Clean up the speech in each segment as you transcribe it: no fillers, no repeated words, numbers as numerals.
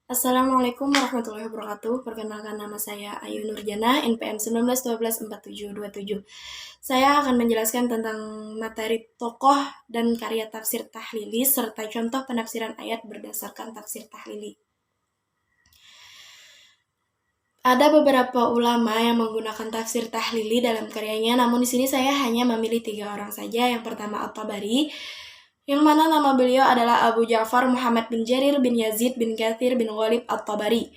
Assalamualaikum warahmatullahi wabarakatuh. Perkenalkan nama saya Ayu Nurjana, NPM 19124727. Saya akan menjelaskan tentang materi tokoh dan karya tafsir tahlili serta contoh penafsiran ayat berdasarkan tafsir tahlili. Ada beberapa ulama yang menggunakan tafsir tahlili dalam karyanya, namun di sini saya hanya memilih 3 orang saja. Yang pertama At-Tabari, yang mana nama beliau adalah Abu Ja'far Muhammad bin Jarir bin Yazid bin Katsir bin Ghalib At-Tabari.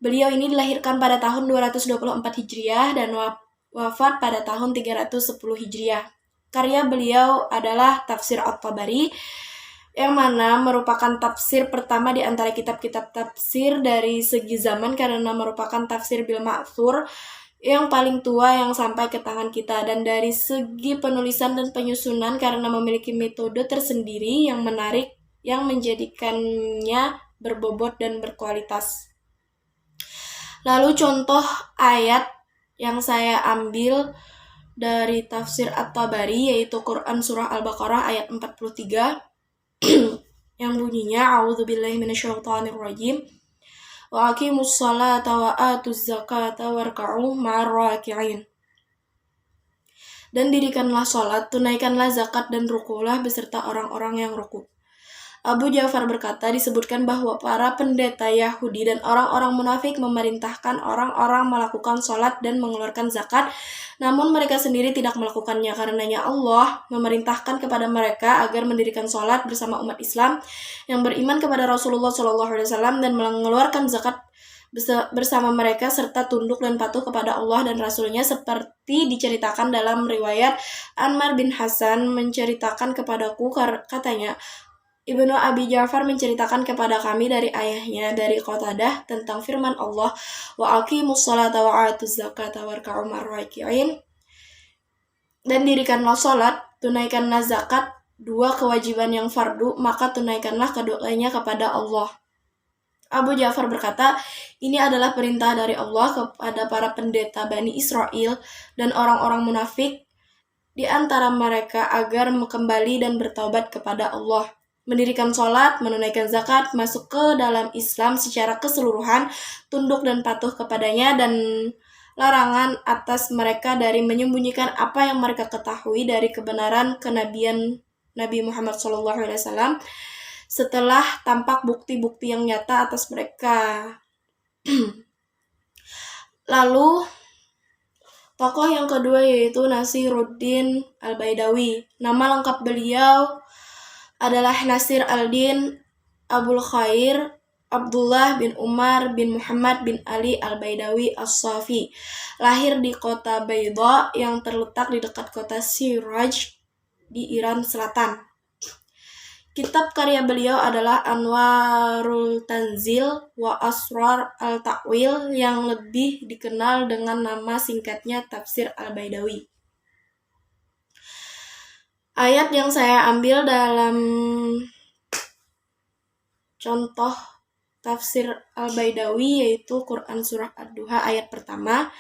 Beliau ini dilahirkan pada tahun 224 Hijriah dan wafat pada tahun 310 Hijriah. Karya beliau adalah Tafsir At-Tabari, yang mana merupakan tafsir pertama di antara kitab-kitab tafsir dari segi zaman karena merupakan tafsir bil ma'thur yang paling tua yang sampai ke tangan kita, dan dari segi penulisan dan penyusunan karena memiliki metode tersendiri yang menarik yang menjadikannya berbobot dan berkualitas. Lalu contoh ayat yang saya ambil dari tafsir At-Tabari yaitu Quran Surah Al-Baqarah ayat 43 yang bunyinya A'udzubillahi minasyaitonirrajim wa aqimus sholata wa atuz zakata warka'u ma'ar raki'in. Dan dirikanlah sholat, tunaikanlah zakat dan rukulah beserta orang-orang yang ruku. Abu Ja'far berkata, disebutkan bahwa para pendeta Yahudi dan orang-orang munafik memerintahkan orang-orang melakukan sholat dan mengeluarkan zakat, namun mereka sendiri tidak melakukannya. Karenanya Allah memerintahkan kepada mereka agar mendirikan sholat bersama umat Islam yang beriman kepada Rasulullah SAW dan mengeluarkan zakat bersama mereka serta tunduk dan patuh kepada Allah dan Rasulnya, seperti diceritakan dalam riwayat Ammar bin Hasan menceritakan kepadaku, katanya, Ibnu Abi Ja'far menceritakan kepada kami dari ayahnya, dari Qatadah, tentang firman Allah, wa aqimus sholata wa atuz zakata warka'u ma'ar raki'in. Dan dirikanlah sholat, tunaikanlah zakat, 2 kewajiban yang fardu, maka tunaikanlah keduanya kepada Allah. Abu Ja'far berkata, ini adalah perintah dari Allah kepada para pendeta Bani Israel dan orang-orang munafik di antara mereka agar kembali dan bertaubat kepada Allah, mendirikan sholat, menunaikan zakat, masuk ke dalam Islam secara keseluruhan, tunduk dan patuh kepadanya, dan larangan atas mereka dari menyembunyikan apa yang mereka ketahui dari kebenaran kenabian Nabi Muhammad SAW setelah tampak bukti-bukti yang nyata atas mereka. Lalu tokoh yang kedua yaitu Nasiruddin Al-Baidawi. Nama lengkap beliau adalah Nasir al-Din Abul Khair Abdullah bin Umar bin Muhammad bin Ali Al-Baidawi As-Safi. Lahir di kota Baydha yang terletak di dekat kota Siraj di Iran Selatan. Kitab karya beliau adalah Anwarul Tanzil wa Asrar al-Ta'wil yang lebih dikenal dengan nama singkatnya Tafsir Al-Baidawi. Ayat yang saya ambil dalam contoh tafsir Al-Baidawi yaitu Quran Surah Ad-Duha ayat pertama,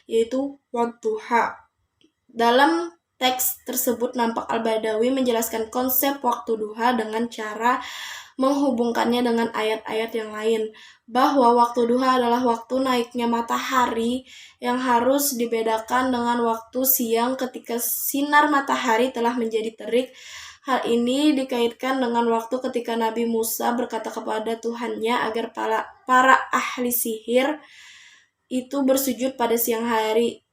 yaitu Wadduha. Dalam teks tersebut nampak Al-Baidawi menjelaskan konsep waktu duha dengan cara menghubungkannya dengan ayat-ayat yang lain, bahwa waktu duha adalah waktu naiknya matahari yang harus dibedakan dengan waktu siang ketika sinar matahari telah menjadi terik. Hal ini dikaitkan dengan waktu ketika Nabi Musa berkata kepada Tuhannya agar para ahli sihir itu bersujud pada siang hari.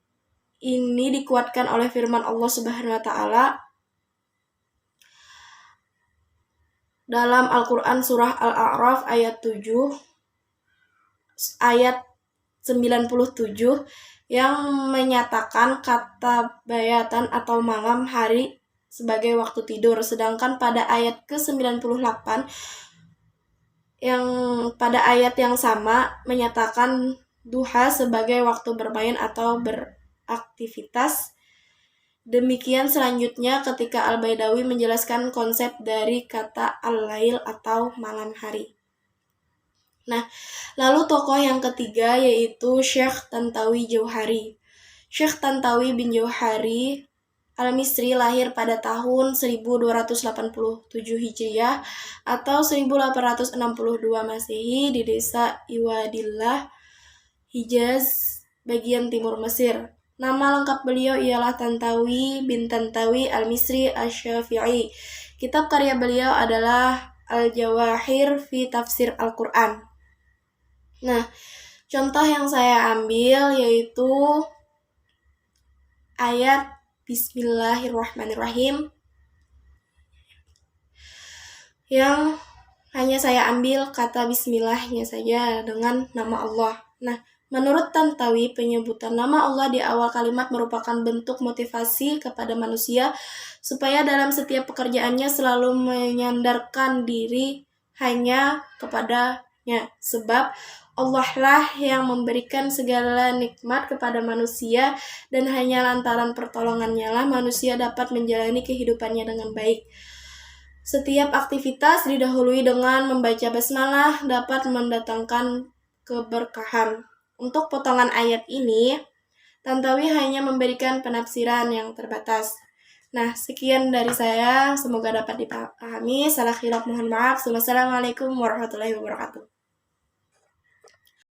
Ini dikuatkan oleh firman Allah Subhanahu wa taala dalam Al-Qur'an surah Al-A'raf ayat 7 ayat 97 yang menyatakan kata bayatan atau malam hari sebagai waktu tidur, sedangkan pada ayat ke-98 yang pada ayat yang sama menyatakan duha sebagai waktu bermain atau beraktivitas. Demikian selanjutnya ketika Al-Baidawi menjelaskan konsep dari kata al-lail atau malam hari. Nah, lalu tokoh yang ketiga yaitu Syekh Tantawi Jauhari. Syekh Tantawi bin Jauhari Al-Misri lahir pada tahun 1287 Hijriah atau 1862 Masehi di desa Iwadillah, Hijaz, bagian timur Mesir. Nama lengkap beliau ialah Tantawi bin Tantawi Al-Misri Asy-Syafi'i. Kitab karya beliau adalah Al-Jawahir fi Tafsir Al-Quran. Nah, contoh yang saya ambil yaitu ayat Bismillahirrahmanirrahim yang hanya saya ambil kata bismillahnya saja dengan nama Allah. Nah, menurut Tantawi, penyebutan nama Allah di awal kalimat merupakan bentuk motivasi kepada manusia supaya dalam setiap pekerjaannya selalu menyandarkan diri hanya kepadanya. Sebab Allah lah yang memberikan segala nikmat kepada manusia dan hanya lantaran pertolongannya lah manusia dapat menjalani kehidupannya dengan baik. Setiap aktivitas didahului dengan membaca basmalah dapat mendatangkan keberkahan. Untuk potongan ayat ini, Tantawi hanya memberikan penafsiran yang terbatas. Nah, sekian dari saya. Semoga dapat dipahami. Salah khilaf mohon maaf. Wassalamualaikum warahmatullahi wabarakatuh.